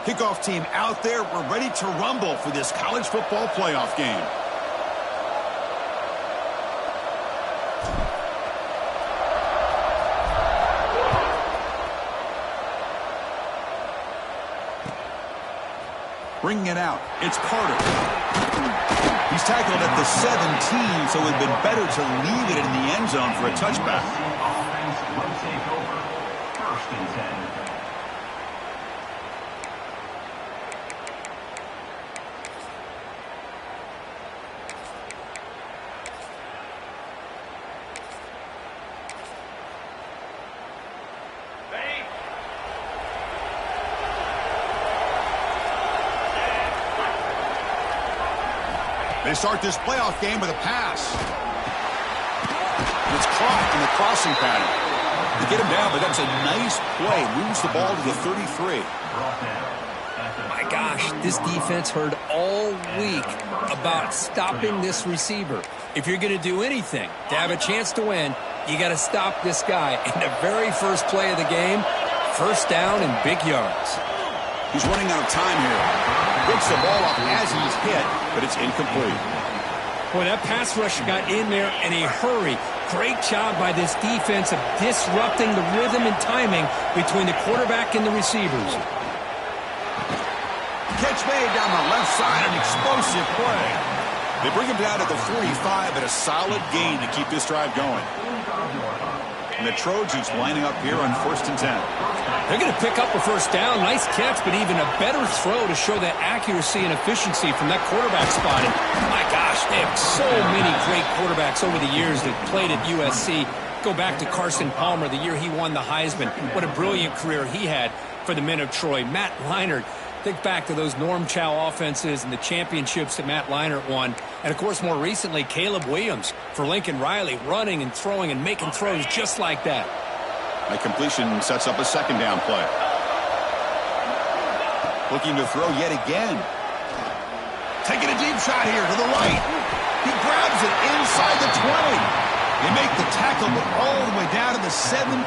Kickoff team out there. We're ready to rumble for this college football playoff game. Bringing it out. It's Carter. He's tackled at the 17, so it would have been better to leave it in the end zone for a touchback. Offense will take over. 1st and 10. They start this playoff game with a pass. It's caught in the crossing pattern. They get him down, but that's a nice play. Moves the ball to the 33. My gosh, this defense heard all week about stopping this receiver. If you're going to do anything to have a chance to win, you got to stop this guy. In the very first play of the game, 1st down and big yards. He's running out of time here. Picks the ball up as he's hit, but it's incomplete. Boy, that pass rush got in there in a hurry. Great job by this defense of disrupting the rhythm and timing between the quarterback and the receivers. Catch made down the left side, an explosive play. They bring him down at the 45, and a solid gain to keep this drive going. And the Trojans lining up here on 1st and 10. They're going to pick up a 1st down. Nice catch, but even a better throw to show that accuracy and efficiency from that quarterback spot. And my gosh, they have so many great quarterbacks over the years that played at USC. Go back to Carson Palmer, the year he won the Heisman. What a brilliant career he had for the men of Troy. Matt Leinart. Think back to those Norm Chow offenses and the championships that Matt Leinart won. And, of course, more recently, Caleb Williams for Lincoln Riley, running and throwing and making throws just like that. That completion sets up a 2nd down play. Looking to throw yet again. Taking a deep shot here to the right. He grabs it inside the 20. They make the tackle, but all the way down to the 17.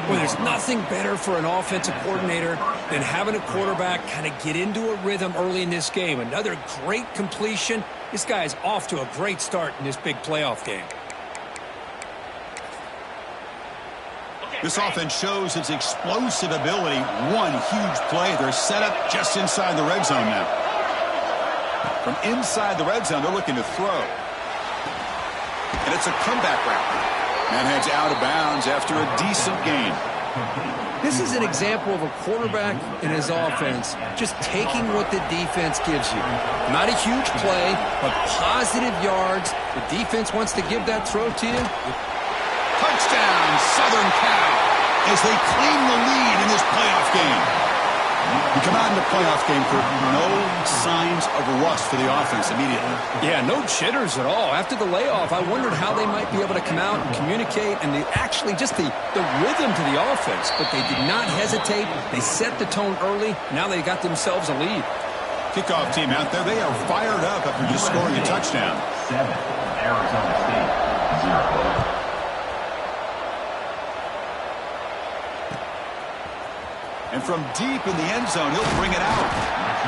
Well, there's nothing better for an offensive coordinator than having a quarterback kind of get into a rhythm early in this game. Another great completion. This guy's off to a great start in this big playoff game. This offense shows its explosive ability. One huge play. They're set up just inside the red zone now. From inside the red zone, they're looking to throw. And it's a comeback route. And heads out of bounds after a decent gain. This is an example of a quarterback in his offense just taking what the defense gives you. Not a huge play, but positive yards. The defense wants to give that throw to you. Touchdown, Southern Cal, as they claim the lead in this playoff game. We come out in the playoff game for no signs of rust for the offense immediately. Yeah, no jitters at all. After the layoff, I wondered how they might be able to come out and communicate and actually just the rhythm to the offense. But they did not hesitate. They set the tone early. Now they got themselves a lead. Kickoff team out there, they are fired up after just scoring a touchdown. 7, Arizona State, 0. And from deep in the end zone, he'll bring it out.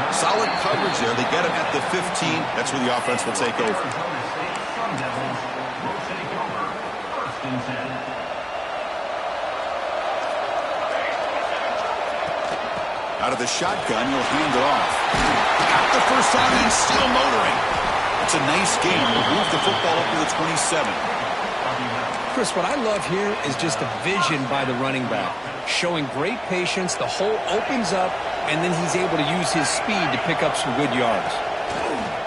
Solid coverage there. They get him at the 15. That's where the offense will take over. Out of the shotgun, he'll hand it off. Got the 1st down and still motoring. It's a nice game. We'll move the football up to the 27. Chris, what I love here is just the vision by the running back. Showing great patience, the hole opens up, and then he's able to use his speed to pick up some good yards.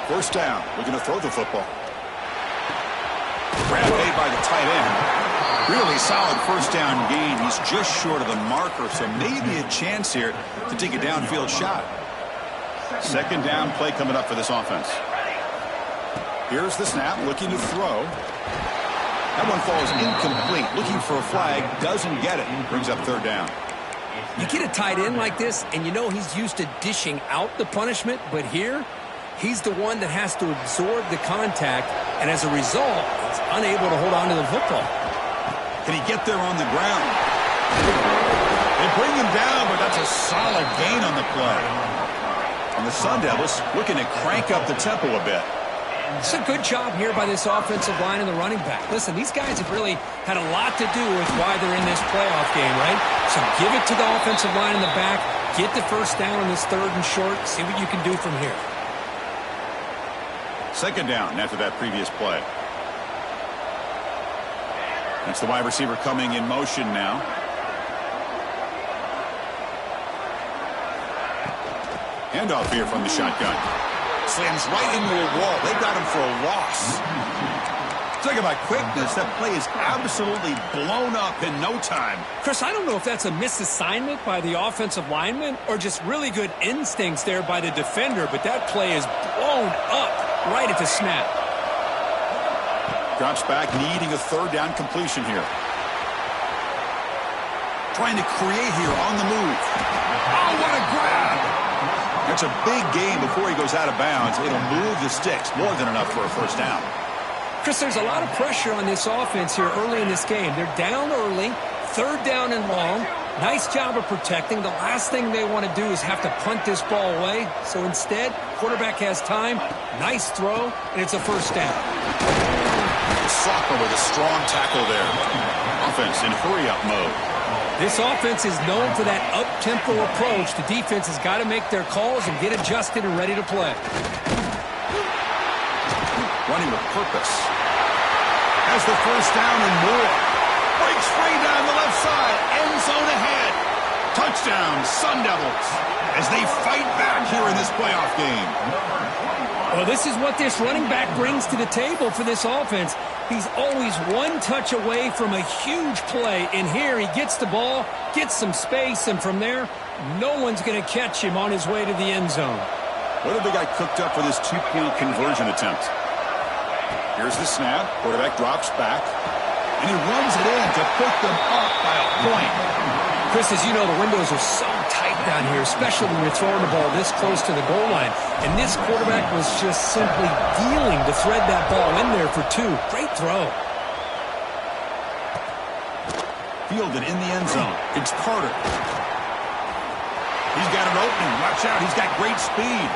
1st down. We're going to throw the football. Grab made by the tight end. Really solid 1st down gain. He's just short of the marker, so maybe a chance here to take a downfield shot. 2nd down play coming up for this offense. Here's the snap, looking to throw. That one falls incomplete. Looking for a flag, doesn't get it. Brings up 3rd down. You get a tight end like this, and you know he's used to dishing out the punishment, but here, he's the one that has to absorb the contact, and as a result, he's unable to hold on to the football. Can he get there on the ground? It bring him down, but that's a solid gain on the play. And the Sun Devils looking to crank up the tempo a bit. It's a good job here by this offensive line and the running back. Listen, these guys have really had a lot to do with why they're in this playoff game, right? So give it to the offensive line in the back. Get the first down on this 3rd and short. See what you can do from here. 2nd down after that previous play. That's the wide receiver coming in motion now. Handoff here from the shotgun. Slams right into a wall. They got him for a loss. Talk about quickness. That play is absolutely blown up in no time. Chris, I don't know if that's a misassignment by the offensive lineman or just really good instincts there by the defender, but that play is blown up right at the snap. Drops back, needing a 3rd down completion here. Trying to create here on the move. Oh, what a grab! That's a big gain before he goes out of bounds. It'll move the sticks. More than enough for a 1st down. Chris, there's a lot of pressure on this offense here early in this game. They're down early, 3rd down and long. Nice job of protecting. The last thing they want to do is have to punt this ball away. So instead, quarterback has time. Nice throw, and it's a 1st down. Socker with a strong tackle there. Offense in hurry-up mode. This offense is known for that up-tempo approach. The defense has got to make their calls and get adjusted and ready to play. Running with purpose. Has the 1st down and more. Breaks free down the left side. End zone ahead. Touchdown, Sun Devils, as they fight back here in this playoff game. Well, this is what this running back brings to the table for this offense. He's always one touch away from a huge play. And here he gets the ball, gets some space, and from there, no one's going to catch him on his way to the end zone. What have they got cooked up for this 2-point conversion attempt? Here's the snap. Quarterback drops back. And he runs it in to put them up by a point. Chris, as you know, the windows are so tight down here, especially when you're throwing the ball this close to the goal line. And this quarterback was just simply dealing to thread that ball in there for 2. Great throw. Fielded in the end zone. It's Carter. He's got an opening. Watch out. He's got great speed.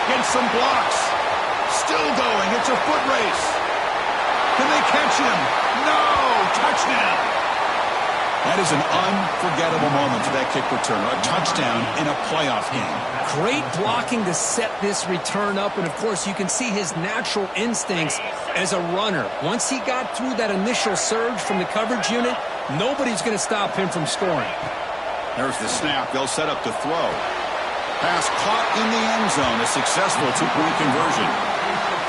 Gets some blocks. Still going. It's a foot race. Can they catch him? No! Touchdown! That is an unforgettable moment for that kick return. A touchdown in a playoff game. Great blocking to set this return up. And, of course, you can see his natural instincts as a runner. Once he got through that initial surge from the coverage unit, nobody's going to stop him from scoring. There's the snap. They'll set up to throw. Pass caught in the end zone. A successful 2-point conversion.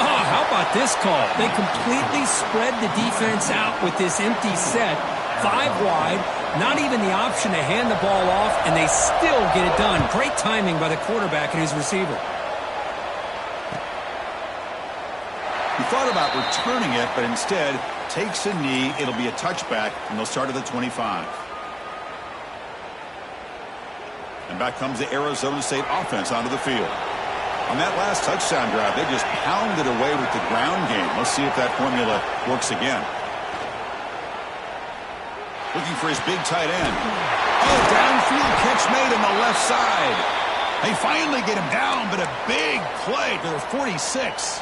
Oh, how about this call? They completely spread the defense out with this empty set. 5 wide, not even the option to hand the ball off, and they still get it done. Great timing by the quarterback and his receiver. He thought about returning it, but instead takes a knee. It'll be a touchback, and they'll start at the 25. And back comes the Arizona State offense onto the field. On that last touchdown drive, they just pounded away with the ground game. Let's see if that formula works again. Looking for his big tight end. Oh, downfield catch made on the left side. They finally get him down, but a big play to the 46.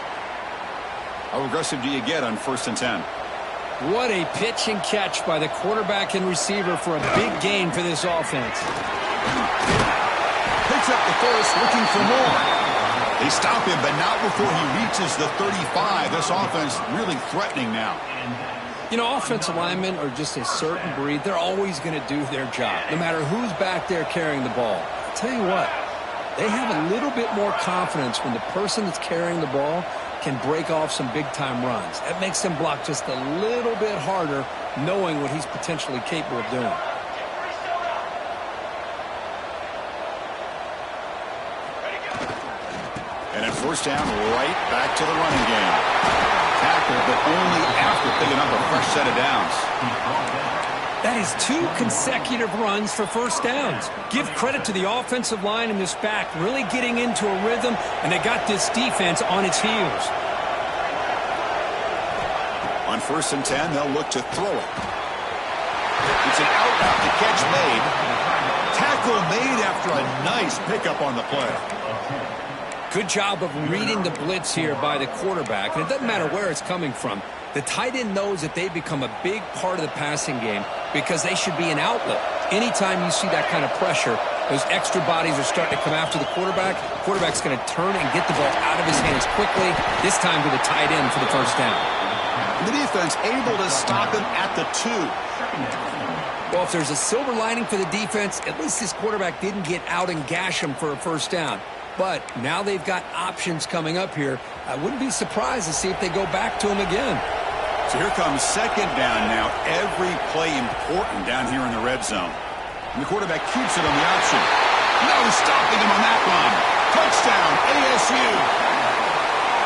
How aggressive do you get on 1st and 10? What a pitch and catch by the quarterback and receiver for a big gain for this offense. Picks up the first, looking for more. They stop him, but not before he reaches the 35. This offense really threatening now. You know, offensive linemen are just a certain breed. They're always going to do their job, no matter who's back there carrying the ball. I'll tell you what, they have a little bit more confidence when the person that's carrying the ball can break off some big-time runs. That makes them block just a little bit harder, knowing what he's potentially capable of doing. And at 1st down, right back to the running game. Tackle, but only after picking up a fresh set of downs. That is 2 consecutive runs for 1st downs. Give credit to the offensive line and this back really getting into a rhythm, and they got this defense on its heels. On 1st and 10, they'll look to throw it. It's an out route. The catch made. Tackle made after a nice pickup on the play. Good job of reading the blitz here by the quarterback. And it doesn't matter where it's coming from. The tight end knows that they've become a big part of the passing game because they should be an outlet. Anytime you see that kind of pressure, those extra bodies are starting to come after the quarterback. Quarterback's going to turn and get the ball out of his hands quickly, this time to the tight end for the first down. The defense able to stop him at the 2. Well, if there's a silver lining for the defense, at least this quarterback didn't get out and gash him for a first down. But now they've got options coming up here. I wouldn't be surprised to see if they go back to him again. So here comes second down now. Every play important down here in the red zone. And the quarterback keeps it on the option. No stopping him on that one. Touchdown, ASU.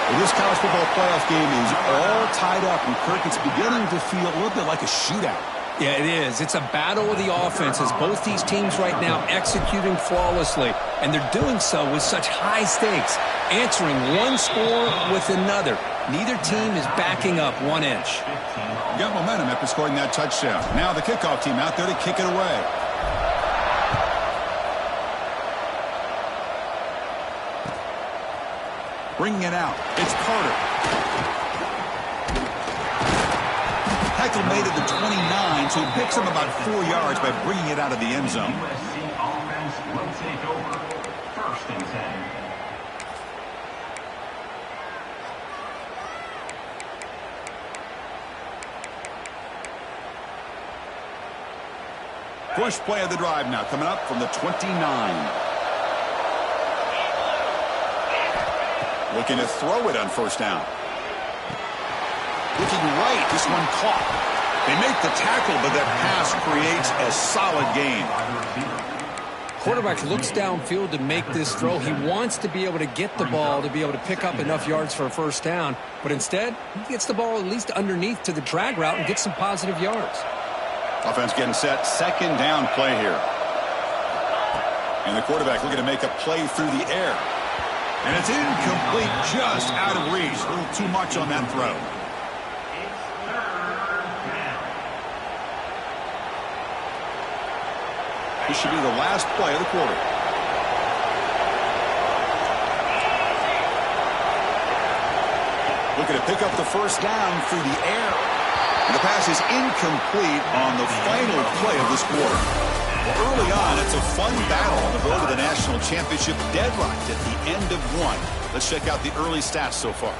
Well, this college football playoff game is all tied up, and Kirk, it's beginning to feel a little bit like a shootout. Yeah, it is. It's a battle of the offenses. Both these teams right now executing flawlessly, and they're doing so with such high stakes, answering one score with another. Neither team is backing up 1 inch. Got momentum after scoring that touchdown. Now the kickoff team out there to kick it away. Bringing it out. It's Carter. Tackle made at the 29, so he picks him about 4 yards by bringing it out of the end zone. USC offense will take over. 1st and 10. First play of the drive now coming up from the 29. Looking to throw it on first down. Looking right, this one caught. They make the tackle, but that pass creates a solid gain. Quarterback looks downfield to make this throw. He wants to be able to get the ball to be able to pick up enough yards for a first down, but instead, he gets the ball at least underneath to the drag route and gets some positive yards. Offense getting set. Second down play here. And the quarterback looking to make a play through the air. And it's incomplete, just out of reach. A little too much on that throw. This should be the last play of the quarter. Looking to pick up the first down through the air. And the pass is incomplete on the final play of this quarter. Well, early on, it's a fun battle on the road to the national championship, deadlocked at the end of one. Let's check out the early stats so far.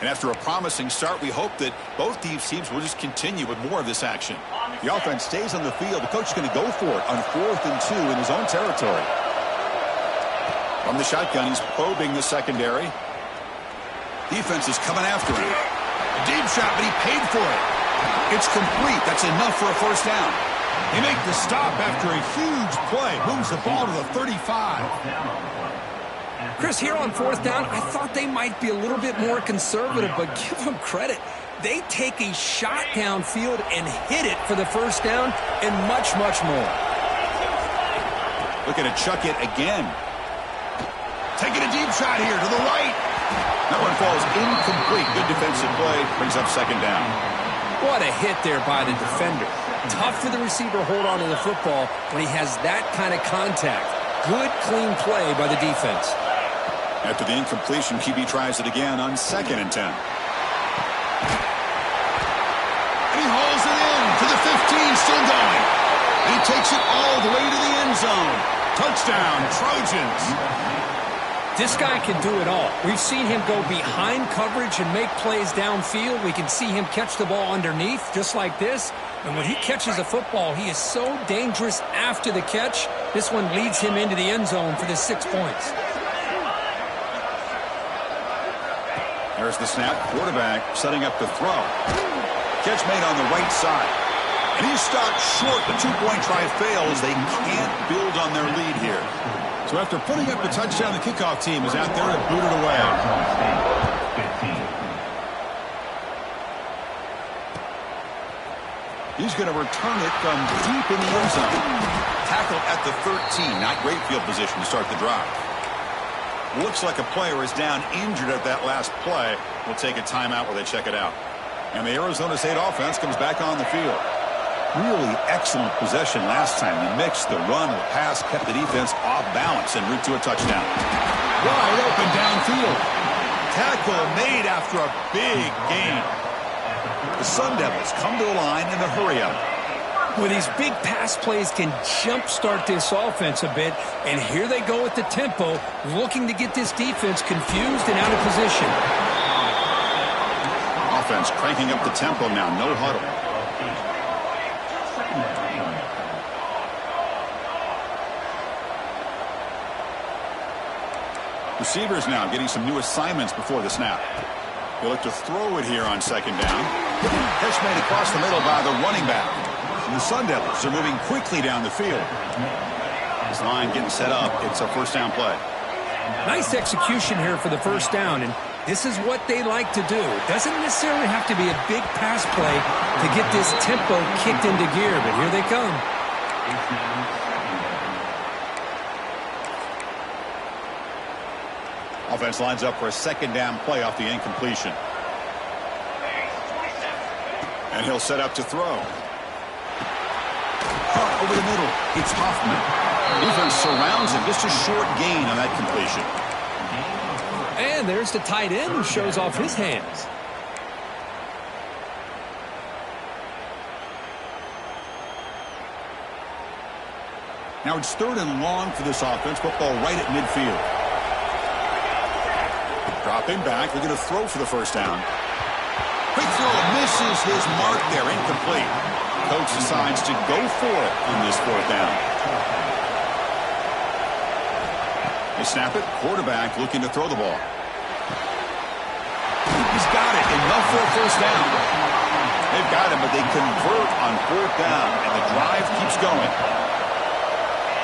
And after a promising start, we hope that both these teams will just continue with more of this action. The offense stays on the field. The coach is going to go for it on 4th and 2 in his own territory. From the shotgun, he's probing the secondary. Defense is coming after him. Deep shot, but he paid for it. It's complete. That's enough for a first down. They make the stop after a huge play. Moves the ball to the 35. Chris, here on 4th down, I thought they might be a little bit more conservative, but give them credit. They take a shot downfield and hit it for the first down and much, much more. Looking to chuck it again. Taking a deep shot here to the right. That one falls incomplete. Good defensive play. Brings up second down. What a hit there by the defender. Tough for the receiver to hold on to the football when he has that kind of contact. Good, clean play by the defense. After the incompletion, QB tries it again on 2nd and 10. And he hauls it in to the 15, still going. And he takes it all the way to the end zone. Touchdown, Trojans. This guy can do it all. We've seen him go behind coverage and make plays downfield. We can see him catch the ball underneath, just like this. And when he catches a football, he is so dangerous after the catch. This one leads him into the end zone for the 6 points. There's the snap. Quarterback setting up the throw. Catch made on the right side. And he's stopped short. The 2-point try fails. They can't build on their lead here. So after putting up the touchdown, the kickoff team is out there to boot it away. He's going to return it from deep in the end zone. Tackle at the 13. Not great field position to start the drive. Looks like a player is down injured at that last play. We'll take a timeout while they check it out. And the Arizona State offense comes back on the field. Really excellent possession last time. You mixed the run with pass, kept the defense off balance en route to a touchdown. Wide open downfield. Tackle made after a big gain. The Sun Devils come to the line in the hurry-up. Well, these big pass plays can jumpstart this offense a bit, and here they go with the tempo, looking to get this defense confused and out of position. Offense cranking up the tempo now, no huddle. Receivers now getting some new assignments before the snap. They look to throw it here on second down. Catch made across the middle by the running back. And the Sun Devils are moving quickly down the field. This line getting set up. It's a first down play. Nice execution here for the first down, and this is what they like to do. It doesn't necessarily have to be a big pass play to get this tempo kicked into gear, but here they come. Offense lines up for a second down play off the incompletion. And he'll set up to throw. Caught over the middle. It's Hoffman. Defense surrounds him. Just a short gain on that completion. And there's the tight end who shows off his hands. Now it's 3rd and long for this offense. Football right at midfield. Dropping back. They're going to throw for the first down. Quick throw. Misses his mark there. Incomplete. Coach decides to go for it on this 4th down. They snap it. Quarterback looking to throw the ball. He's got it. Enough for a first down. They've got him, but they convert on 4th down, and the drive keeps going.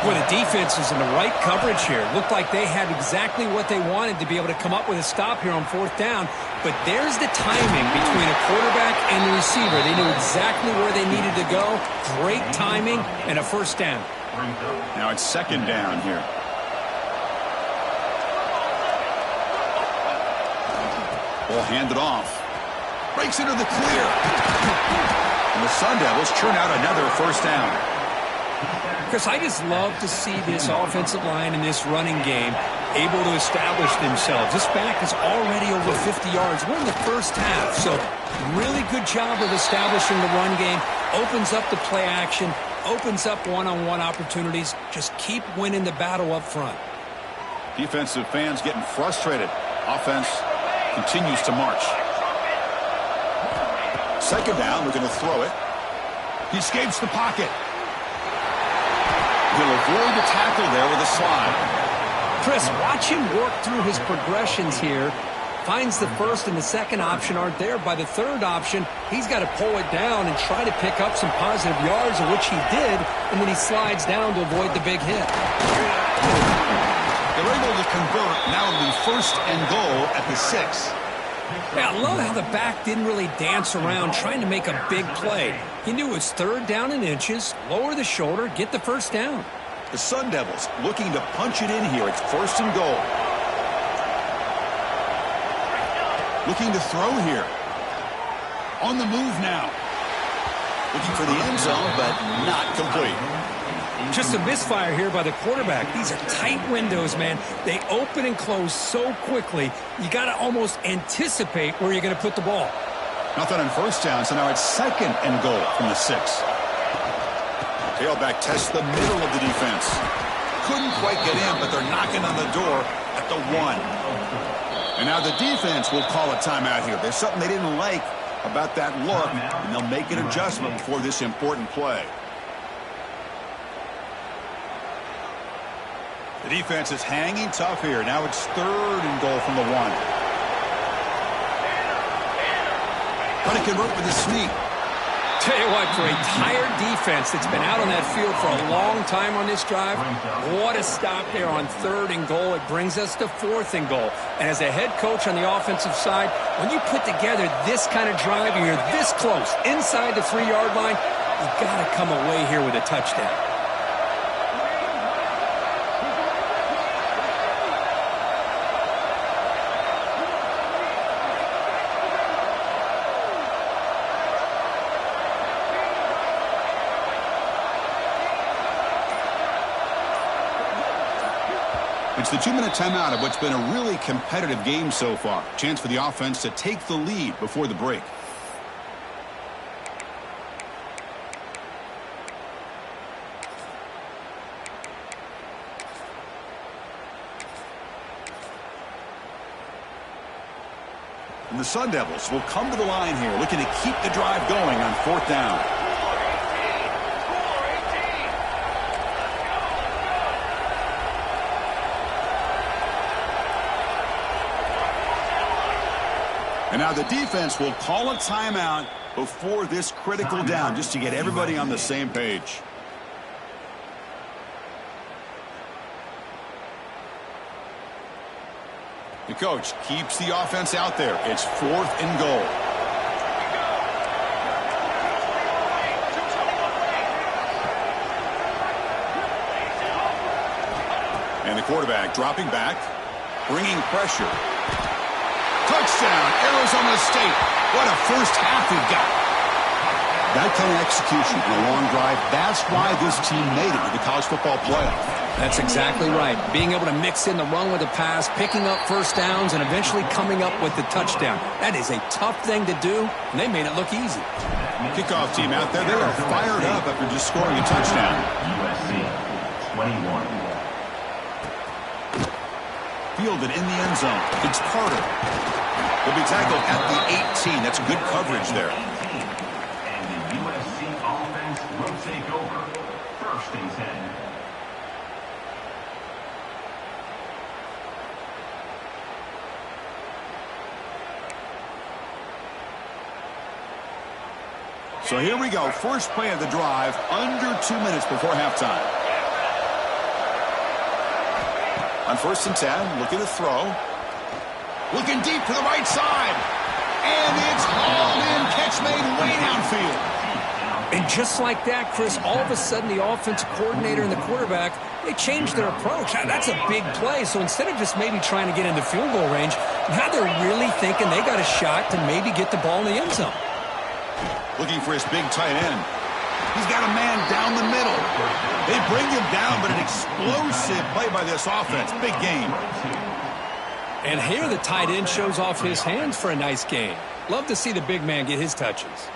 Boy, the defense is in the right coverage here. Looked like they had exactly what they wanted to be able to come up with a stop here on 4th down. But there's the timing between a quarterback and the receiver. They knew exactly where they needed to go. Great timing and a first down. Now it's 2nd down here. Ball handed off. Breaks into the clear. And the Sun Devils churn out another first down. Chris, I just love to see this offensive line in this running game able to establish themselves. This back is already over 50 yards. We're in the first half, so really good job of establishing the run game. Opens up the play action, opens up one-on-one opportunities. Just keep winning the battle up front. Defensive fans getting frustrated. Offense continues to march. 2nd down, we're going to throw it. He escapes the pocket. He'll avoid the tackle there with a slide. Chris, watch him work through his progressions here. Finds the first and the second option aren't there. By the 3rd option, he's got to pull it down and try to pick up some positive yards, of which he did, and then he slides down to avoid the big hit. They're able to convert. Now it'll be 1st and goal at the 6. Yeah, I love how the back didn't really dance around trying to make a big play. He knew it was 3rd down in inches, lower the shoulder, get the first down. The Sun Devils looking to punch it in here. It's 1st and goal. Looking to throw here. On the move now. Looking for the end zone, but not complete. Just a misfire here by the quarterback. These are tight windows, man. They open and close so quickly, you got to almost anticipate where you're going to put the ball. Nothing on 1st down, so now it's 2nd and goal from the 6. Tailback tests the middle of the defense. Couldn't quite get in, but they're knocking on the door at the 1. And now the defense will call a timeout here. There's something they didn't like about that look, and they'll make an adjustment before this important play. The defense is hanging tough here. Now it's 3rd and goal from the 1. Trying to convert with a sneak. Tell you what, for a tired defense that's been out on that field for a long time on this drive, what a stop there on 3rd and goal. It brings us to 4th and goal. And as a head coach on the offensive side, when you put together this kind of drive and you're this close inside the 3-yard line, you got to come away here with a touchdown. It's the 2-minute timeout of what's been a really competitive game so far. Chance for the offense to take the lead before the break. And the Sun Devils will come to the line here, looking to keep the drive going on 4th down. And now the defense will call a timeout before this critical down, just to get everybody on the same page. The coach keeps the offense out there. It's 4th and goal. And the quarterback dropping back, bringing pressure. Touchdown, Arizona State. What a first half we've got. That kind of execution in a long drive, that's why this team made it to the college football playoff. That's exactly right. Being able to mix in the run with the pass, picking up first downs, and eventually coming up with the touchdown. That is a tough thing to do, and they made it look easy. Kickoff team out there, they are fired up after just scoring a touchdown. USC 21. Fielded in the end zone. It's Carter. He'll be tackled at the 18. That's good coverage there. And the USC offense will take over. 1st and 10. So here we go. First play of the drive, under 2 minutes before halftime. On 1st and 10, looking to throw. Looking deep to the right side. And it's hauled in. Catch made way downfield. And just like that, Chris, all of a sudden the offensive coordinator and the quarterback, they changed their approach. That's a big play. So instead of just maybe trying to get in the field goal range, now they're really thinking they got a shot to maybe get the ball in the end zone. Looking for his big tight end. He's got a man down the middle. They bring him down, but an explosive play by this offense. Big game. And here the tight end shows off his hands for a nice game. Love to see the big man get his touches.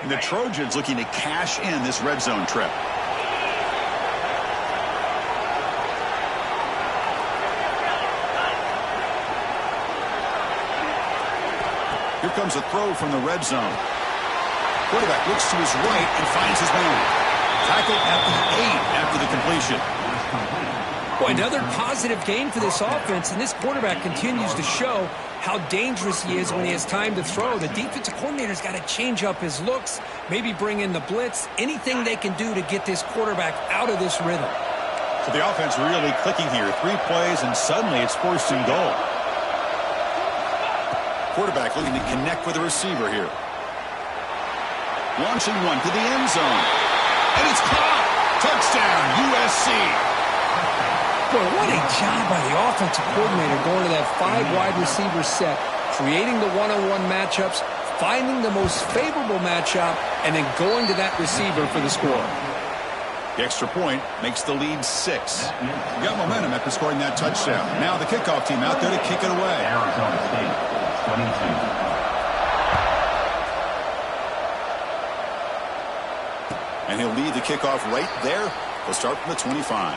And the Trojans looking to cash in this red zone trip. Here comes a throw from the red zone. Quarterback looks to his right and finds his man. Tackled at the 8 after the completion. Boy, another positive game for this offense, and this quarterback continues to show how dangerous he is when he has time to throw. The defensive coordinator's got to change up his looks, maybe bring in the blitz, anything they can do to get this quarterback out of this rhythm. So the offense really clicking here. 3 plays, and suddenly it's 1st and goal. Quarterback looking to connect with the receiver here. Launching one to the end zone. And it's caught. Touchdown, USC. Boy, what a job by the offensive coordinator going to that 5 wide receiver set, creating the one-on-one matchups, finding the most favorable matchup, and then going to that receiver for the score. The extra point makes the lead 6. Got momentum after scoring that touchdown. Now the kickoff team out there to kick it away. Arizona State 22. And he'll lead the kickoff right there. He'll start from the 25.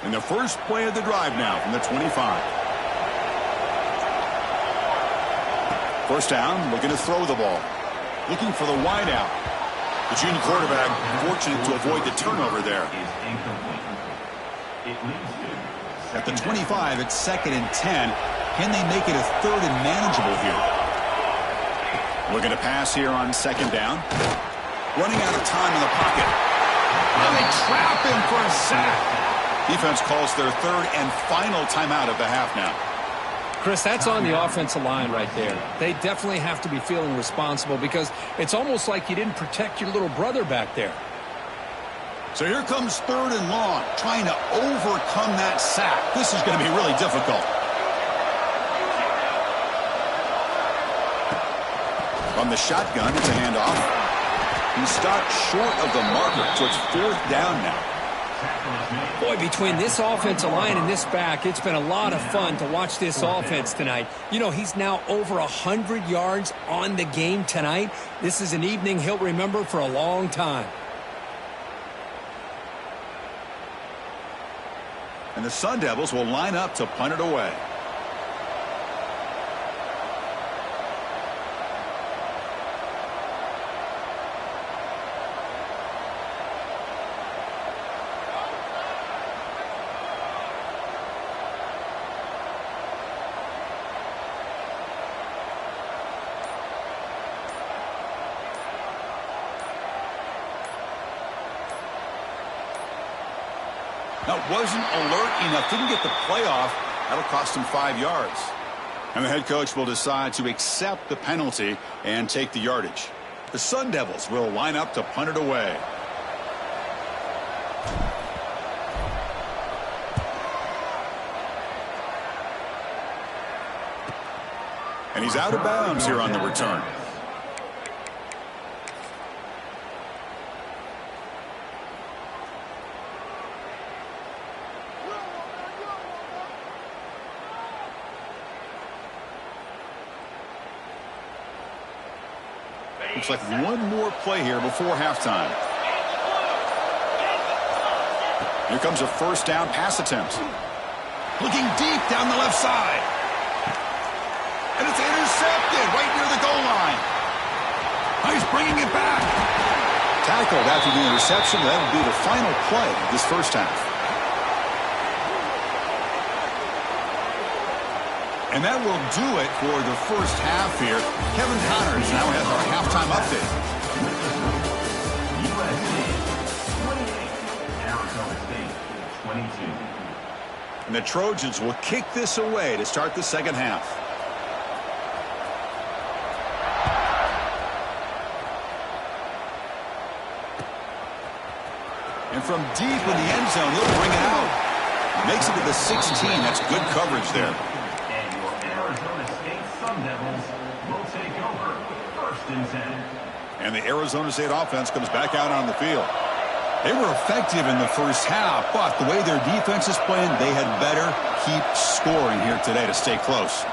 And the first play of the drive now from the 25. First down, looking to throw the ball. Looking for the wide out. The junior quarterback fortunate to avoid the turnover there. At the 25, it's 2nd and 10. Can they make it a 3rd and manageable here? Looking to pass here on 2nd down. Running out of time in the pocket. And they trap him for a sack. Defense calls their 3rd and final timeout of the half now. Chris, that's on the offensive line right there. They definitely have to be feeling responsible because it's almost like you didn't protect your little brother back there. So here comes 3rd and long, trying to overcome that sack. This is going to be really difficult. From the shotgun, it's a handoff. He stopped short of the marker, so it's 4th down now. Boy, between this offensive line and this back, it's been a lot of fun to watch this offense tonight. You know, he's now over 100 yards on the game tonight. This is an evening he'll remember for a long time. And the Sun Devils will line up to punt it away. Now, wasn't alert enough, didn't get the play off. That'll cost him 5 yards. And the head coach will decide to accept the penalty and take the yardage. The Sun Devils will line up to punt it away. And he's out of bounds here on the return. Looks like one more play here before halftime. Here comes a 1st down pass attempt. Looking deep down the left side. And it's intercepted right near the goal line. He's bringing it back. Tackled after the interception. That'll be the final play of this first half. And that will do it for the first half here. Kevin Connors now has our halftime update. USC 28, Arizona State 22. And the Trojans will kick this away to start the second half. And from deep in the end zone, he'll bring it out. Makes it to the 16. That's good coverage there. And the Arizona State offense comes back out on the field. They were effective in the first half, but the way their defense is playing, they had better keep scoring here today to stay close.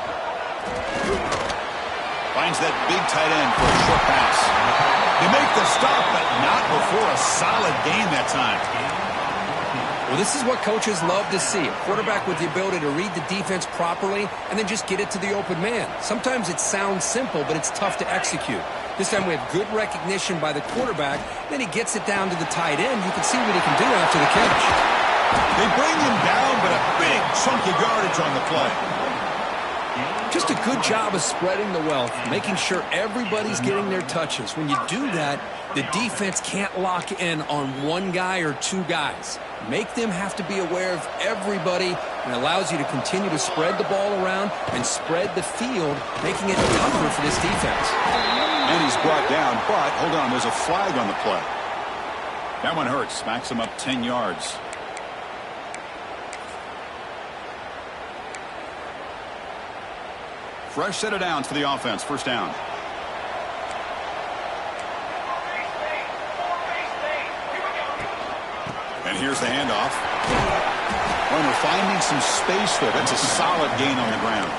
Finds that big tight end for a short pass. They make the stop, but not before a solid gain that time. Well, this is what coaches love to see. A quarterback with the ability to read the defense properly and then just get it to the open man. Sometimes it sounds simple, but it's tough to execute. This time we have good recognition by the quarterback. Then he gets it down to the tight end. You can see what he can do after the catch. They bring him down, but a big chunk of yardage on the play. Just a good job of spreading the wealth, making sure everybody's getting their touches. When you do that, the defense can't lock in on one guy or two guys. Make them have to be aware of everybody, and allows you to continue to spread the ball around and spread the field, making it tougher for this defense. And he's brought down, but hold on, there's a flag on the play. That one hurts, smacks him up 10 yards. Fresh set of downs for the offense, 1st down. And here's the handoff. When we're finding some space there, that's a solid gain on the ground.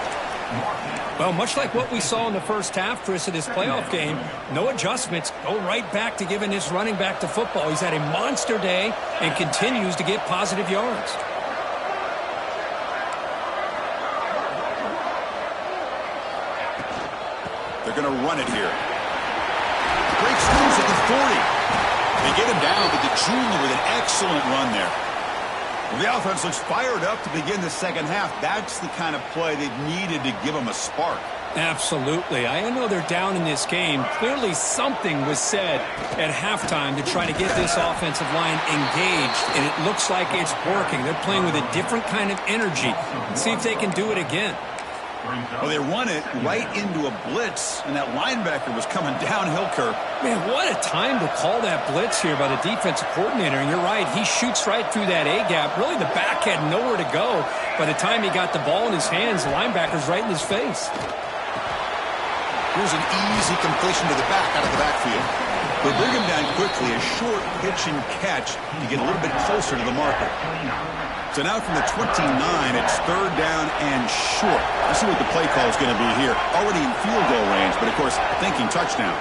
Well, much like what we saw in the first half, Chris, of this playoff game, no adjustments, go right back to giving his running back to football. He's had a monster day and continues to get positive yards. They're going to run it here. Great squeeze at the 40. They get him down, but the junior with an excellent run there. Well, the offense looks fired up to begin the second half. That's the kind of play they needed to give them a spark. Absolutely. I know they're down in this game. Clearly something was said at halftime to try to get this offensive line engaged, and it looks like it's working. They're playing with a different kind of energy. Let's see if they can do it again. Well, they run it right into a blitz, and that linebacker was coming downhill, Kirk. Man, what a time to call that blitz here by the defensive coordinator. And you're right, he shoots right through that A-gap. Really, the back had nowhere to go. By the time he got the ball in his hands, the linebacker's right in his face. Here's an easy completion to the back out of the backfield. They bring him down quickly, a short pitch and catch to get a little bit closer to the marker. So now from the 29, it's third down and short. Let's see what the play call is going to be here. Already in field goal range, but of course thinking touchdown.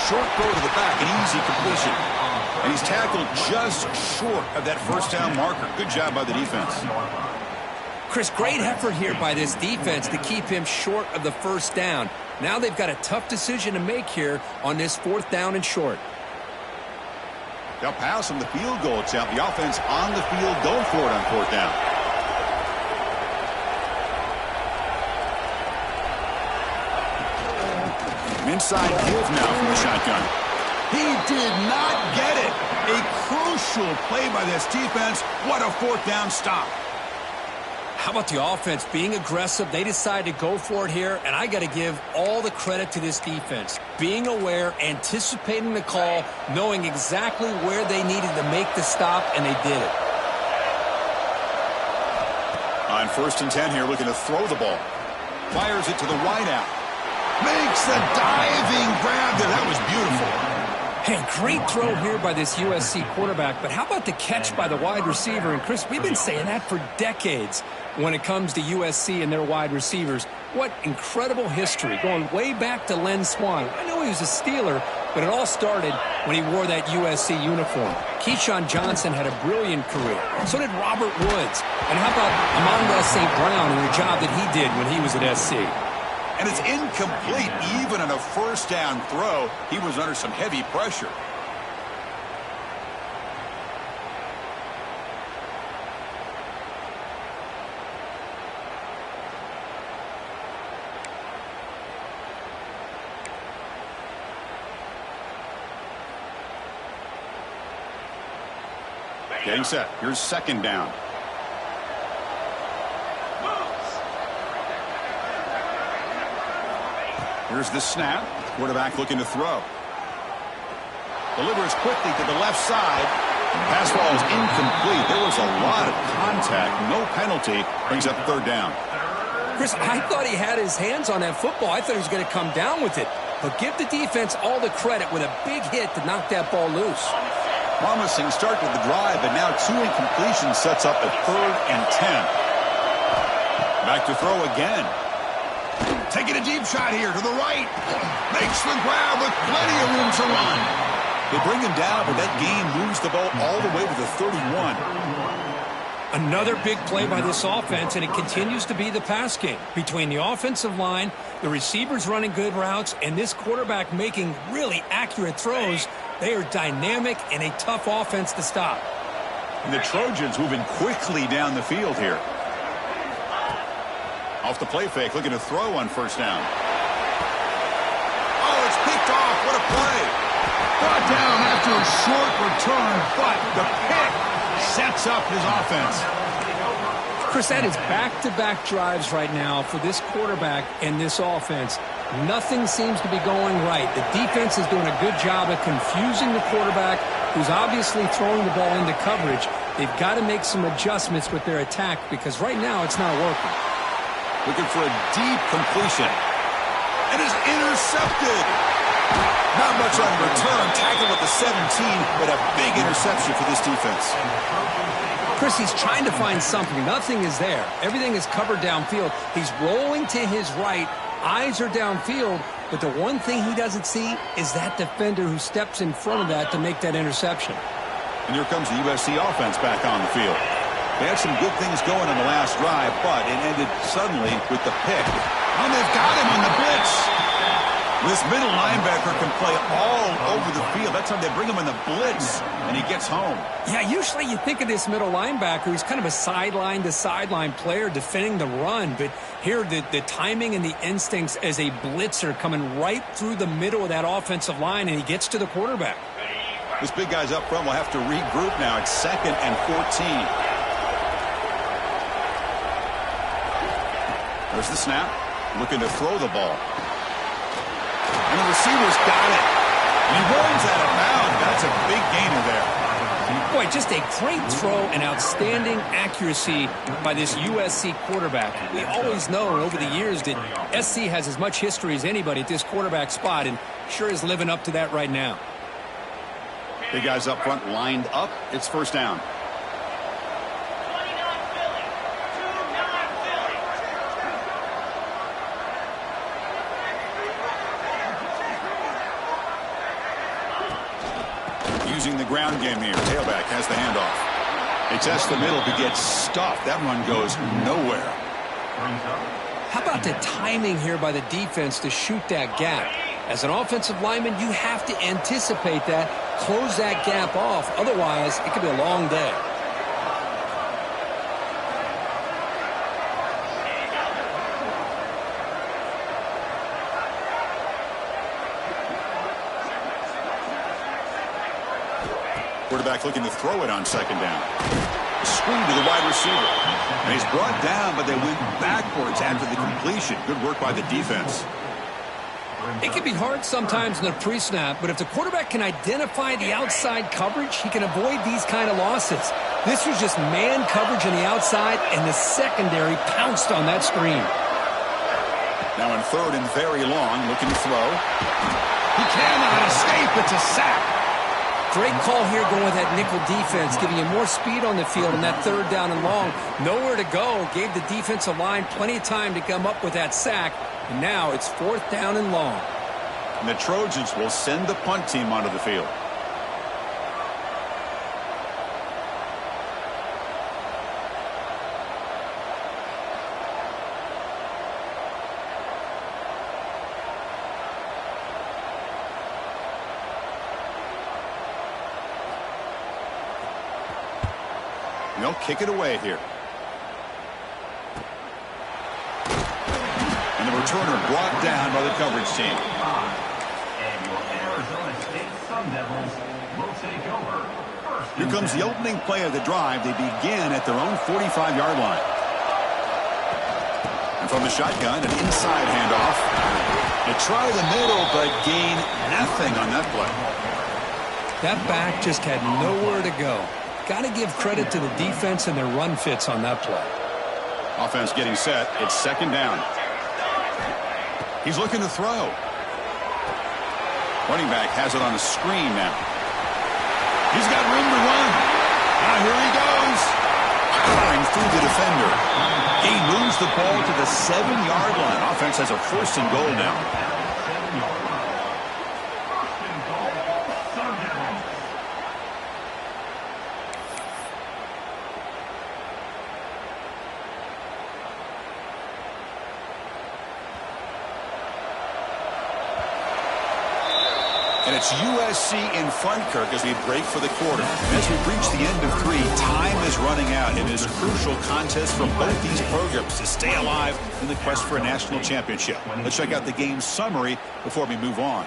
Short throw to the back, an easy completion. And he's tackled just short of that first down marker. Good job by the defense. Chris, great effort here by this defense to keep him short of the first down. Now they've got a tough decision to make here on this fourth down and short. They'll pass from the field goal attempt. The offense on the field going for it on fourth down. An inside give now from the shotgun. He did not get it. A crucial play by this defense. What a fourth down stop. How about the offense being aggressive? They decided to go for it here, and I got to give all the credit to this defense. Being aware, anticipating the call, knowing exactly where they needed to make the stop, and they did it. On 1st and 10 here, looking to throw the ball. Fires it to the wideout. Makes the diving grab there. That was beautiful. Hey, great throw here by this USC quarterback, but how about the catch by the wide receiver? And, Chris, we've been saying that for decades when it comes to USC and their wide receivers. What incredible history, going way back to Len Swan. I know he was a Steeler, but it all started when he wore that USC uniform. Keyshawn Johnson had a brilliant career. So did Robert Woods. And how about Amon-Ra St. Brown and the job that he did when he was at SC? And it's incomplete. Even on a first down throw, he was under some heavy pressure. Getting set. Here's second down. Here's the snap. Quarterback looking to throw. Delivers quickly to the left side. Pass ball is incomplete. There was a lot of contact. No penalty. Brings up third down. Chris, I thought he had his hands on that football. I thought he was going to come down with it. But give the defense all the credit with a big hit to knock that ball loose. Promising start to the drive, but now 2 incompletions sets up a 3rd and 10. Back to throw again. Taking a deep shot here to the right. Makes the grab with plenty of room to run. They bring him down, but that gain moves the ball all the way to the 31. Another big play by this offense, and it continues to be the pass game. Between the offensive line, the receivers running good routes, and this quarterback making really accurate throws, they are dynamic and a tough offense to stop. And the Trojans moving quickly down the field here. Off the play fake, looking to throw on first down. Oh, it's picked off. What a play. Brought down after a short return, but the pick sets up his offense. Chris, that is back-to-back drives right now for this quarterback and this offense. Nothing seems to be going right. The defense is doing a good job of confusing the quarterback, who's obviously throwing the ball into coverage. They've got to make some adjustments with their attack because right now it's not working. Looking for a deep completion. It is intercepted. Not much on return. Tackled at the 17, but a big interception for this defense. Chris, he's trying to find something. Nothing is there. Everything is covered downfield. He's rolling to his right. Eyes are downfield, but the one thing he doesn't see is that defender who steps in front of that to make that interception. And here comes the USC offense back on the field. They had some good things going on the last drive, but it ended suddenly with the pick. And they've got him on the blitz. This middle linebacker can play all over the field. That's how they bring him in the blitz, and he gets home. Yeah, usually you think of this middle linebacker. He's kind of a sideline-to-sideline player defending the run, but here the timing and the instincts as a blitzer coming right through the middle of that offensive line, and he gets to the quarterback. This big guy's up front will have to regroup now. It's 2nd and 14. There's the snap. Looking to throw the ball. And the receiver's got it. And he rolls out of bounds. That's a big gainer there. Boy, just a great throw and outstanding accuracy by this USC quarterback. We always know over the years that SC has as much history as anybody at this quarterback spot, and sure is living up to that right now. Big guys up front lined up. It's first down. Using the ground game here. Tailback has the handoff. They test the middle to get stuffed. That run goes nowhere. How about the timing here by the defense to shoot that gap? As an offensive lineman, you have to anticipate that, close that gap off. Otherwise, it could be a long day. Quarterback looking to throw it on second down. Screen to the wide receiver. And he's brought down, but they went backwards after the completion. Good work by the defense. It can be hard sometimes in the pre-snap, but if the quarterback can identify the outside coverage, he can avoid these kind of losses. This was just man coverage on the outside, and the secondary pounced on that screen. Now in third and very long, looking to throw. He cannot escape. It's a sack. Great call here going with that nickel defense, giving you more speed on the field on that third down and long. Nowhere to go. Gave the defensive line plenty of time to come up with that sack. And now it's fourth down and long. And the Trojans will send the punt team onto the field. And they'll kick it away here. And the returner brought down by the coverage team. And your Arizona State Sun Devils will take over. Here comes the opening play of the drive. They begin at their own 45-yard line. And from the shotgun, an inside handoff. They try the middle, but gain nothing on that play. That back just had nowhere to go. Got to give credit to the defense and their run fits on that play. Offense getting set. It's second down. He's looking to throw. Running back has it on a screen now. He's got room to run. Now here he goes. Powering through the defender. He moves the ball to the 7-yard line. Offense has a first and goal now. And it's USC in front, Kirk, as we break for the quarter. And as we reach the end of 3, time is running out in this crucial contest for both these programs to stay alive in the quest for a national championship. Let's check out the game summary before we move on.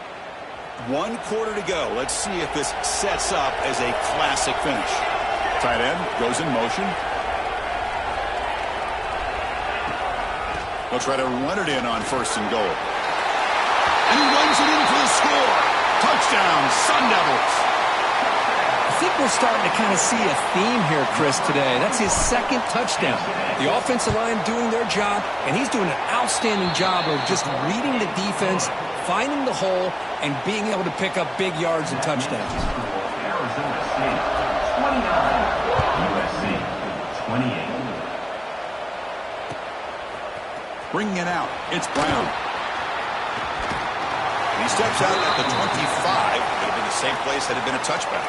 1 quarter to go. Let's see if this sets up as a classic finish. Tight end goes in motion. They'll try to run it in on first and goal. And he runs it in for the score. Touchdown, Sun Devils. I think we're starting to kind of see a theme here, Chris, today. That's his second touchdown. The offensive line doing their job, and he's doing an outstanding job of just reading the defense, finding the hole, and being able to pick up big yards and touchdowns. Arizona State 29, USC 28. Bringing it out, it's Brown. He steps out at the 25. Would have been the same place had it been a touchback.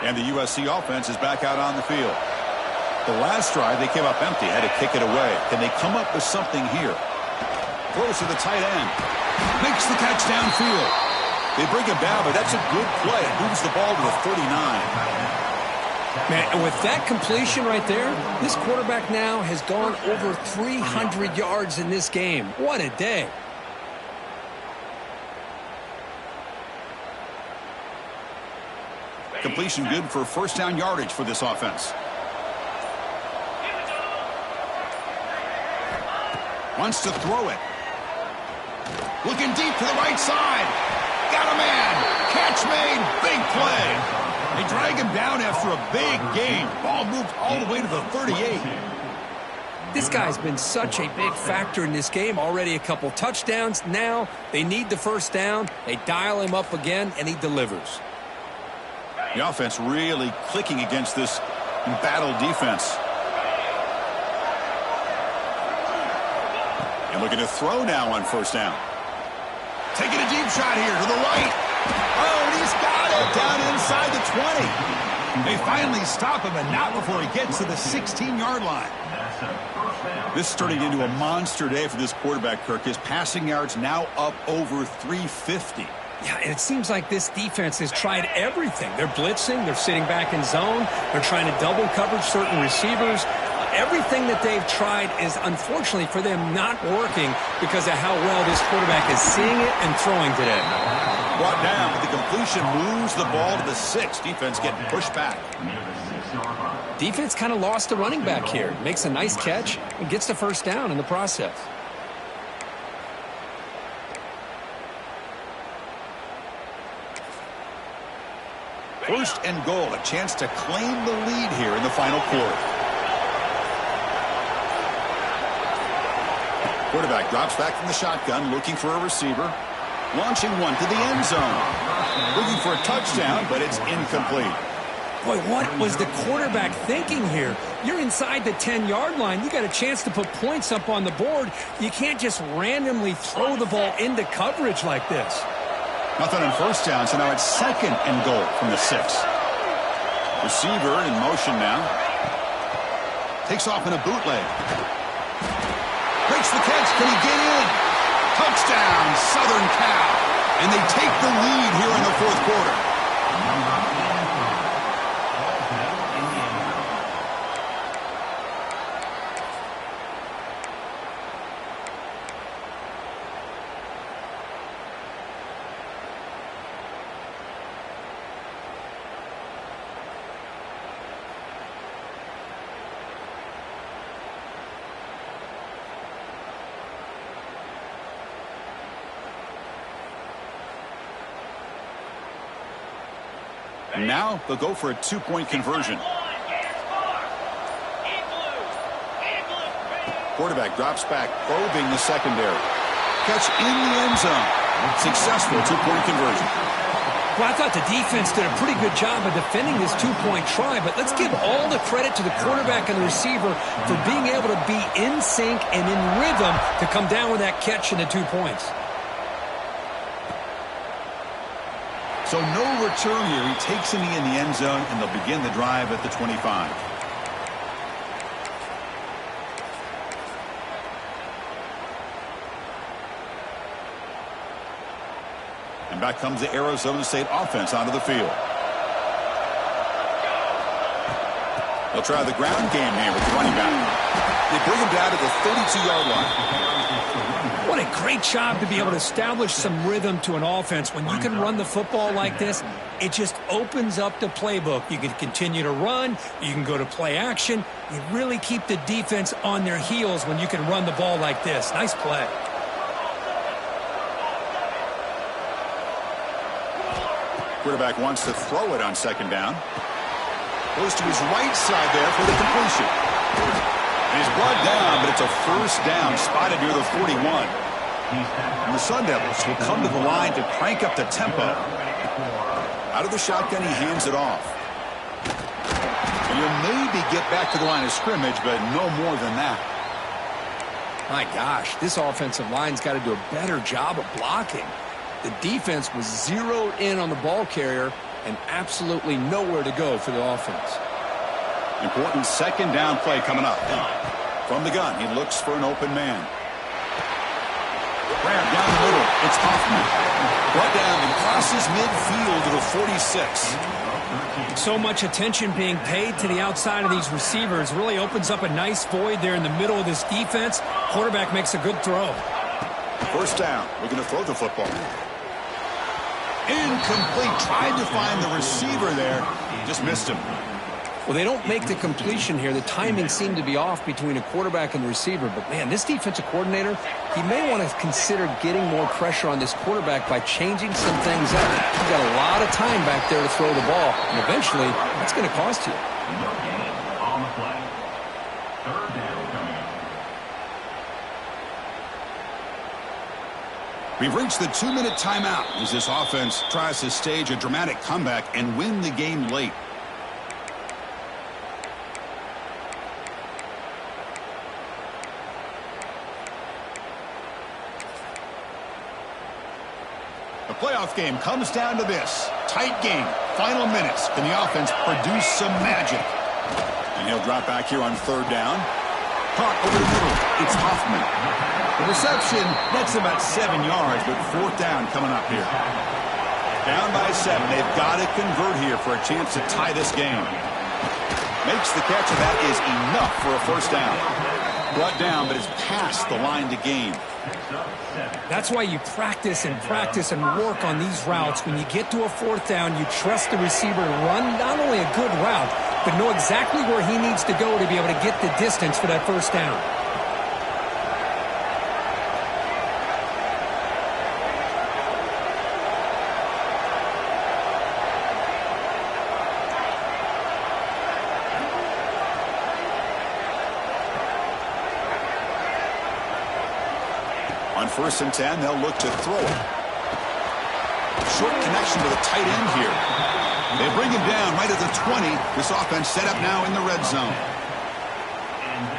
And the USC offense is back out on the field. The last drive, they came up empty, had to kick it away. Can they come up with something here? Throws to the tight end. Makes the catch downfield. They bring him down, but that's a good play. It moves the ball to the 39. Man, and with that completion right there, this quarterback now has gone over 300 yards in this game. What a day. Completion good for first down yardage for this offense. Wants to throw it. Looking deep to the right side. Got a man. Catch made. Big play. They drag him down after a big gain. Ball moved all the way to the 38. This guy's been such a big factor in this game. Already a couple touchdowns. Now they need the first down. They dial him up again, and he delivers. The offense really clicking against this embattled defense. And looking to throw now on first down. Taking a deep shot here to the right. Oh, and he's got it down inside the 20. They finally stop him, and not before he gets to the 16-yard line. This is turning into a monster day for this quarterback, Kirk. His passing yards now up over 350. Yeah, and it seems like this defense has tried everything. They're blitzing. They're sitting back in zone. They're trying to double coverage certain receivers. Everything that they've tried is, unfortunately for them, not working because of how well this quarterback is seeing it and throwing today. Brought down, but the completion moves the ball to the 6. Defense getting pushed back. Defense kind of lost the running back here. Makes a nice catch and gets the first down in the process. First and goal, a chance to claim the lead here in the final quarter. Quarterback drops back from the shotgun, looking for a receiver. Launching one to the end zone. Looking for a touchdown, but it's incomplete. Boy, what was the quarterback thinking here? You're inside the 10-yard line. You got a chance to put points up on the board. You can't just randomly throw the ball into coverage like this. Nothing on first down, so now it's second and goal from the 6. Receiver in motion now. Takes off in a bootleg. Breaks the catch. Can he get in? Touchdown, Southern Cal. And they take the lead here in the fourth quarter. And now they'll go for a 2-point conversion. Quarterback drops back, probing the secondary. Catch in the end zone. Successful 2-point conversion. Well, I thought the defense did a pretty good job of defending this 2-point try, but let's give all the credit to the quarterback and the receiver for being able to be in sync and in rhythm to come down with that catch and the 2 points. So no return here. He takes a knee in the end zone, and they'll begin the drive at the 25. And back comes the Arizona State offense onto the field. They'll try the ground game here with the running back. They bring him down to the 32-yard line. What a great job to be able to establish some rhythm to an offense. When you can run the football like this, it just opens up the playbook. You can continue to run. You can go to play action. You really keep the defense on their heels when you can run the ball like this. Nice play. Quarterback wants to throw it on second down. Goes to his right side there for the completion. And he's brought down, but it's a first down, spotted near the 41. And the Sun Devils will come to the line to crank up the tempo. Out of the shotgun, he hands it off. And you'll maybe get back to the line of scrimmage, but no more than that. My gosh, this offensive line's got to do a better job of blocking. The defense was zeroed in on the ball carrier and absolutely nowhere to go for the offense. Important second down play coming up. From the gun, he looks for an open man. Grab down the middle. It's Hoffman. Brought down and crosses midfield to the 46. So much attention being paid to the outside of these receivers. Really opens up a nice void there in the middle of this defense. Quarterback makes a good throw. First down. Looking to throw the football. Incomplete. Tried to find the receiver there. Just missed him. Well, they don't make the completion here. The timing seemed to be off between a quarterback and the receiver. But, man, this defensive coordinator, he may want to consider getting more pressure on this quarterback by changing some things up. You've got a lot of time back there to throw the ball, and eventually that's going to cost you. No gain on the play. Third down coming up. We've reached the 2-minute timeout as this offense tries to stage a dramatic comeback and win the game late. The playoff game comes down to this. Tight game. Final minutes. Can the offense produce some magic? And he'll drop back here on third down. Caught over the middle. It's Hoffman. The reception, that's about 7 yards, but fourth down coming up here. Down by 7. They've got to convert here for a chance to tie this game. Makes the catch, and that is enough for a first down. Brought down, but it's past the line to gain. That's why you practice and work on these routes. When you get to a fourth down, you trust the receiver to run not only a good route, but know exactly where he needs to go to be able to get the distance for that first down. On 1st and 10, they'll look to throw it. Short connection to the tight end here. They bring him down right at the 20. This offense set up now in the red zone.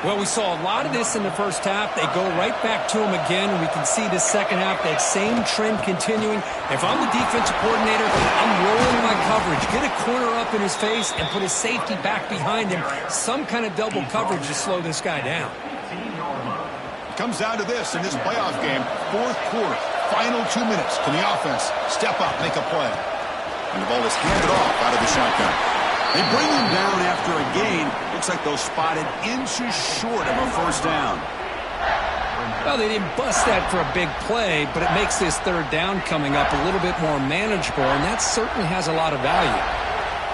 Well, we saw a lot of this in the first half. They go right back to him again, and we can see the second half, that same trend continuing. If I'm the defensive coordinator, I'm rolling my coverage. Get a corner up in his face and put his safety back behind him. Some kind of double coverage to slow this guy down. Comes down to this in this playoff game. Fourth quarter, final 2 minutes. Can the offense step up, make a play? And the ball is handed off out of the shotgun. They bring him down after a gain. Looks like they'll spot it inches short of a first down. Well, they didn't bust that for a big play, but it makes this third down coming up a little bit more manageable, and that certainly has a lot of value.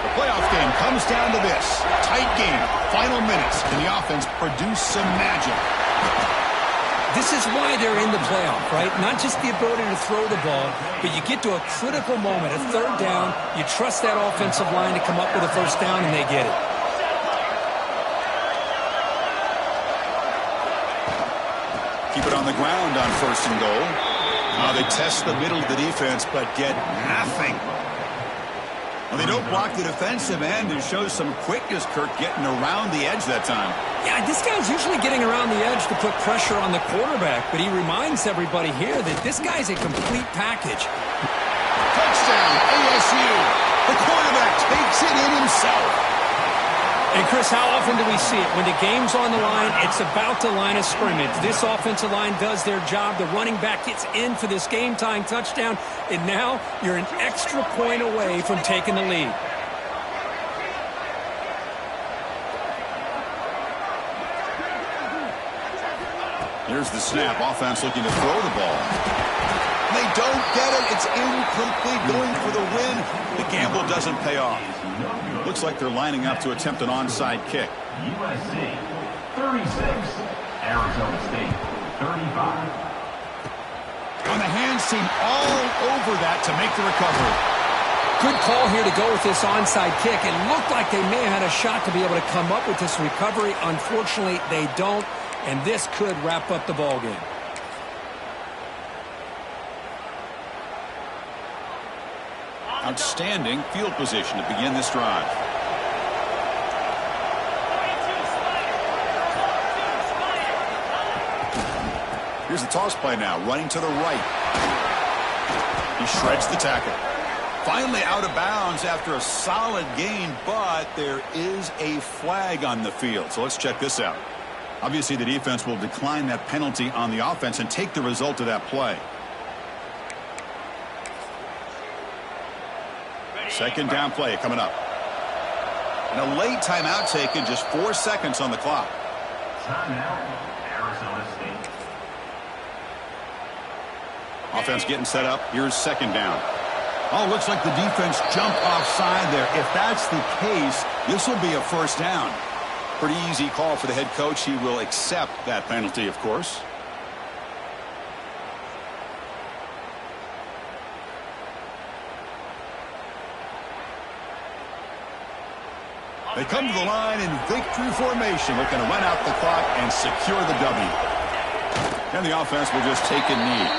The playoff game comes down to this. Tight game, final minutes. Can the offense produce some magic? This is why they're in the playoff, right? Not just the ability to throw the ball, but you get to a critical moment, a third down, you trust that offensive line to come up with a first down, and they get it. Keep it on the ground on 1st and goal. They test the middle of the defense, but get nothing. Well, they don't block the defensive end. It shows some quickness, Kirk, getting around the edge that time. Yeah, this guy's usually getting around the edge to put pressure on the quarterback, but he reminds everybody here that this guy's a complete package. Touchdown, ASU. The quarterback takes it in himself. And, Chris, how often do we see it? When the game's on the line, it's about the line of scrimmage. This offensive line does their job. The running back gets in for this game-tying touchdown, and now you're an extra point away from taking the lead. Here's the snap. Offense looking to throw the ball. They don't get it. It's incomplete. Going for the win. The gamble doesn't pay off. Looks like they're lining up to attempt an onside kick. USC 36, Arizona State 35. On the hands team all over that to make the recovery. Good call here to go with this onside kick. It looked like they may have had a shot to be able to come up with this recovery. Unfortunately, they don't, and this could wrap up the ball game. Outstanding field position to begin this drive. Here's the toss play now, running to the right. He shreds the tackle. Finally out of bounds after a solid gain, but there is a flag on the field. So let's check this out. Obviously, the defense will decline that penalty on the offense and take the result of that play. Second down play coming up. And a late timeout taken, just 4 seconds on the clock. Timeout, Arizona State. Offense getting set up. Here's second down. Oh, looks like the defense jumped offside there. If that's the case, this will be a first down. Pretty easy call for the head coach. He will accept that penalty, of course. They come to the line in victory formation, looking to run out the clock and secure the W. And the offense will just take a knee.